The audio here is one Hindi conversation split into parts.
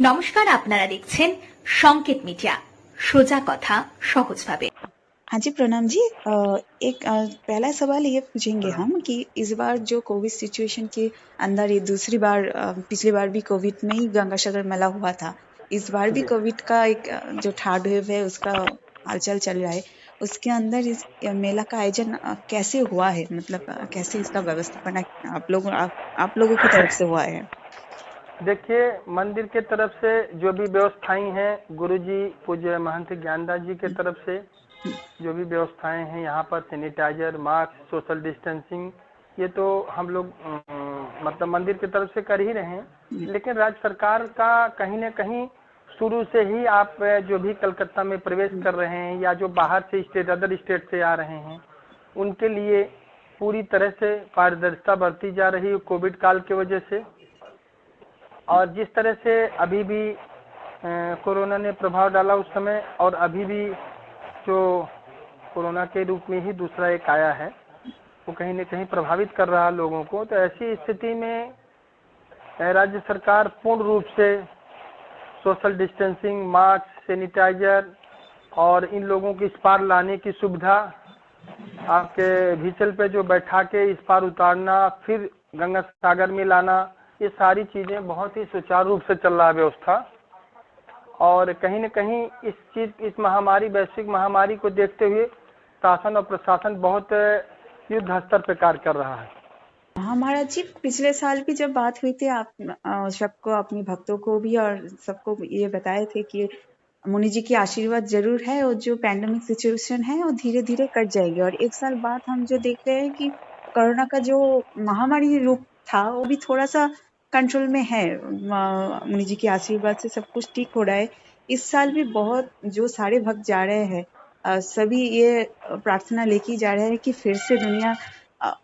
নমস্কার, আপনারা দেখছেন সংকেত মিডিয়া, সোজা কথা সহজভাবে। हाँ जी, प्रणाम जी। एक पहला सवाल ये पूछेंगे हम कि इस बार जो कोविड सिचुएशन के अंदर ये दूसरी बार पिछली बार भी कोविड में ही गंगासागर मेला हुआ था। इस बार भी कोविड का एक जो थर्ड वेव है उसका हलचल चल रहा है। उसके अंदर इस मेला का आयोजन कैसे हुआ है, मतलब कैसे इसका व्यवस्थापना आप लोगों की तरफ से हुआ है? देखिए, मंदिर के तरफ से जो भी व्यवस्थाएं हैं, गुरुजी पूज्य महंत ज्ञानदास जी के तरफ से जो भी व्यवस्थाएं हैं, यहाँ पर सैनिटाइजर, मास्क, सोशल डिस्टेंसिंग, ये तो हम लोग मतलब मंदिर की तरफ से कर ही रहे हैं। लेकिन राज्य सरकार का कहीं न कहीं शुरू से ही आप जो भी कलकत्ता में प्रवेश कर रहे हैं या जो बाहर से स्टेट, अदर स्टेट से आ रहे हैं, उनके लिए पूरी तरह से पारदर्शिता बरती जा रही है कोविड काल की वजह से। और जिस तरह से अभी भी कोरोना ने प्रभाव डाला उस समय, और अभी भी जो कोरोना के रूप में ही दूसरा एक आया है, वो कहीं न कहीं प्रभावित कर रहा है लोगों को। तो ऐसी स्थिति में राज्य सरकार पूर्ण रूप से सोशल डिस्टेंसिंग, मास्क, सैनिटाइजर और इन लोगों को इस पार लाने की सुविधा, आपके व्हीकल पे जो बैठा के इस पार उतारना, फिर गंगा सागर में लाना, ये सारी चीजें बहुत ही सुचारू रूप से चल रहा है व्यवस्था। और कहीं न कहीं इस महामारी, वैश्विक महामारी को देखते हुए शासन और प्रशासन बहुत युद्ध स्तर पर कार्य कर रहा है। हाँ महाराज जी, पिछले साल भी जब बात हुई थी, आप सबको, अपने भक्तों को भी और सबको ये बताए थे कि मुनि जी की आशीर्वाद जरूर है और जो पैंडेमिक सिचुएशन है वो धीरे धीरे कट जाएगी। और एक साल बाद हम जो देख रहे हैं कि कोरोना का जो महामारी रूप था वो भी थोड़ा सा कंट्रोल में है। मुनि जी की आशीर्वाद से सब कुछ ठीक हो रहा है। इस साल भी बहुत जो सारे भक्त जा रहे हैं, सभी ये प्रार्थना लेके जा रहे हैं कि फिर से दुनिया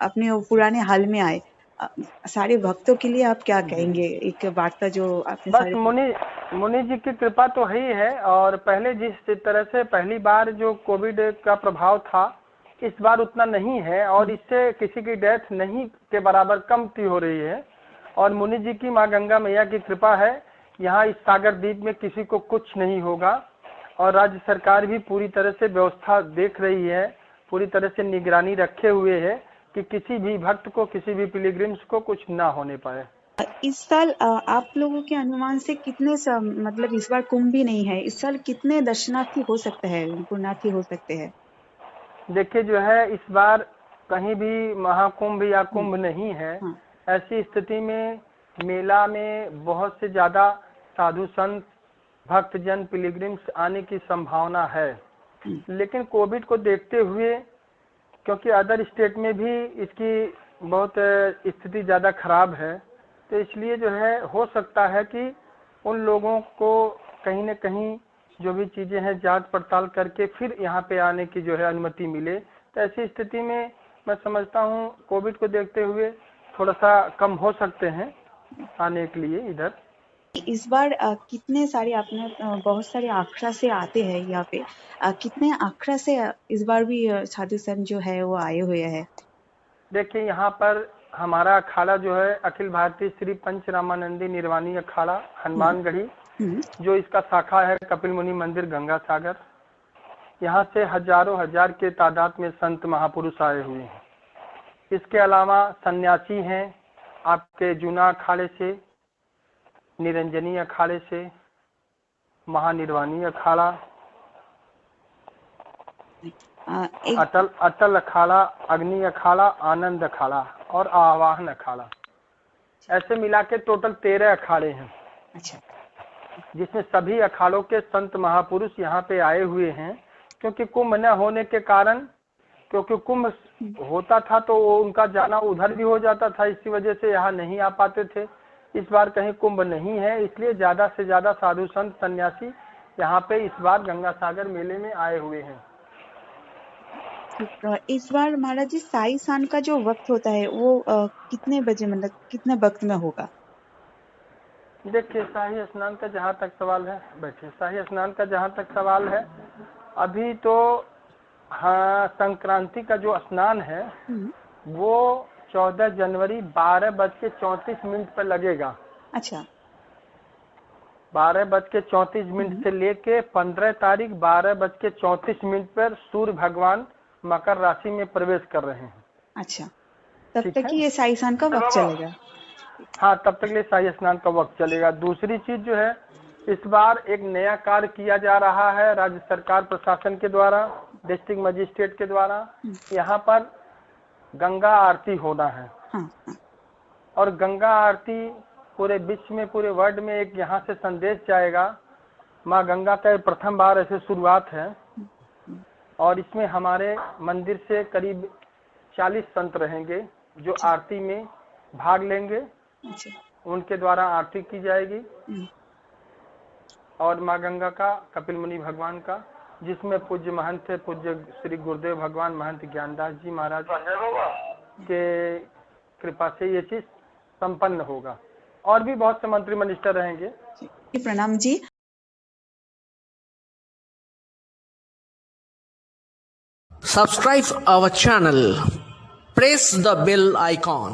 अपने वो पुराने हाल में आए। सारे भक्तों के लिए आप क्या कहेंगे, एक वार्ता जो आपने बस सारे मुनि जी की कृपा तो है ही है। और पहले जिस तरह से पहली बार जो कोविड का प्रभाव था, इस बार उतना नहीं है और इससे किसी की डेथ नहीं के बराबर कमती हो रही है। और मुनि जी की माँ गंगा मैया की कृपा है, यहाँ इस सागर द्वीप में किसी को कुछ नहीं होगा। और राज्य सरकार भी पूरी तरह से व्यवस्था देख रही है, पूरी तरह से निगरानी रखे हुए है कि किसी भी भक्त को, किसी भी पिलग्रिम्स को कुछ ना होने पाए। इस साल आप लोगों के अनुमान से कितने मतलब इस बार कुंभ भी नहीं है, इस साल कितने दर्शनार्थी हो सकते हैं, पुण्यार्थी हो सकते हैं? देखिए, जो है इस बार कहीं भी महाकुंभ या कुंभ नहीं है। हाँ। ऐसी स्थिति में मेला में बहुत से ज्यादा साधु संत, भक्तजन, पिलग्रिम्स आने की संभावना है। लेकिन कोविड को देखते हुए, क्योंकि अदर स्टेट में भी इसकी बहुत स्थिति ज़्यादा खराब है, तो इसलिए जो है हो सकता है कि उन लोगों को कहीं न कहीं जो भी चीज़ें हैं जांच पड़ताल करके फिर यहाँ पे आने की जो है अनुमति मिले। तो ऐसी स्थिति में मैं समझता हूँ कोविड को देखते हुए थोड़ा सा कम हो सकते हैं आने के लिए इधर। इस बार कितने सारे, आपने बहुत सारे आखड़ा से आते हैं यहाँ पे, कितने आखड़ा से इस बार भी साधु संत जो है वो आए हुए हैं? देखिए, यहाँ पर हमारा अखाड़ा जो है अखिल भारतीय श्री पंच रामानंदी निर्वाणी अखाड़ा हनुमानगढ़ी, जो इसका शाखा है कपिल मुनि मंदिर गंगा सागर। यहाँ से हजारों हजार के तादाद में संत महापुरुष आए हुए हैं। इसके अलावा सन्यासी हैं आपके जूना अखाड़े से, निरंजनी अखाड़े से, महानिर्वाणी अखाड़ा, अटल अखाड़ा, अग्नि अखाड़ा, आनंद अखाड़ा और आवाहन अखाड़ा। ऐसे मिला के टोटल 13 अखाड़े हैं। अच्छा। जिसमें सभी अखाड़ों के संत महापुरुष यहाँ पे आए हुए हैं। क्योंकि कुंभ न होने के कारण, क्योंकि कुंभ होता था तो उनका जाना उधर भी हो जाता था, इसी वजह से यहाँ नहीं आ पाते थे। इस बार कहीं कुंभ नहीं है, इसलिए ज्यादा से ज्यादा साधु संत सन्यासी यहाँ पे इस बार गंगा सागर मेले में आए हुए हैं। इस बार महाराज जी साई सान का जो वक्त होता है वो कितने बजे, मतलब कितने वक्त में होगा? देखिए, शाही स्नान का जहाँ तक सवाल है, बैठिए, शाही स्नान का जहाँ तक सवाल है, अभी तो हाँ, संक्रांति का जो स्नान है वो 14 जनवरी 12:34 पर लगेगा। अच्छा। 12:34 से लेके 15 तारीख 12:34 पर सूर्य भगवान मकर राशि में प्रवेश कर रहे हैं। अच्छा, तब ठीक तक है। ही ये शाही स्नान का वक्त चलेगा। हाँ, तब तक लिए शाही स्नान का वक्त चलेगा। दूसरी चीज जो है, इस बार एक नया कार्य किया जा रहा है राज्य सरकार प्रशासन के द्वारा, डिस्ट्रिक्ट मजिस्ट्रेट के द्वारा। यहाँ पर गंगा आरती होना है। हाँ, हाँ, और गंगा आरती पूरे विश्व में, पूरे वर्ल्ड में एक यहाँ से संदेश जाएगा। माँ गंगा का प्रथम बार ऐसे शुरुआत है और इसमें हमारे मंदिर से करीब 40 संत रहेंगे जो आरती में भाग लेंगे। अच्छा, उनके द्वारा आरती की जाएगी और माँ गंगा का, कपिल मुनि भगवान का, जिसमें पूज्य महंत थे, पूज्य श्री गुरुदेव भगवान महंत ज्ञानदास जी महाराज के कृपा से ये चीज संपन्न होगा। और भी बहुत से मंत्री मिनिस्टर रहेंगे। प्रणाम जी। Subscribe our channel. Press the bell icon.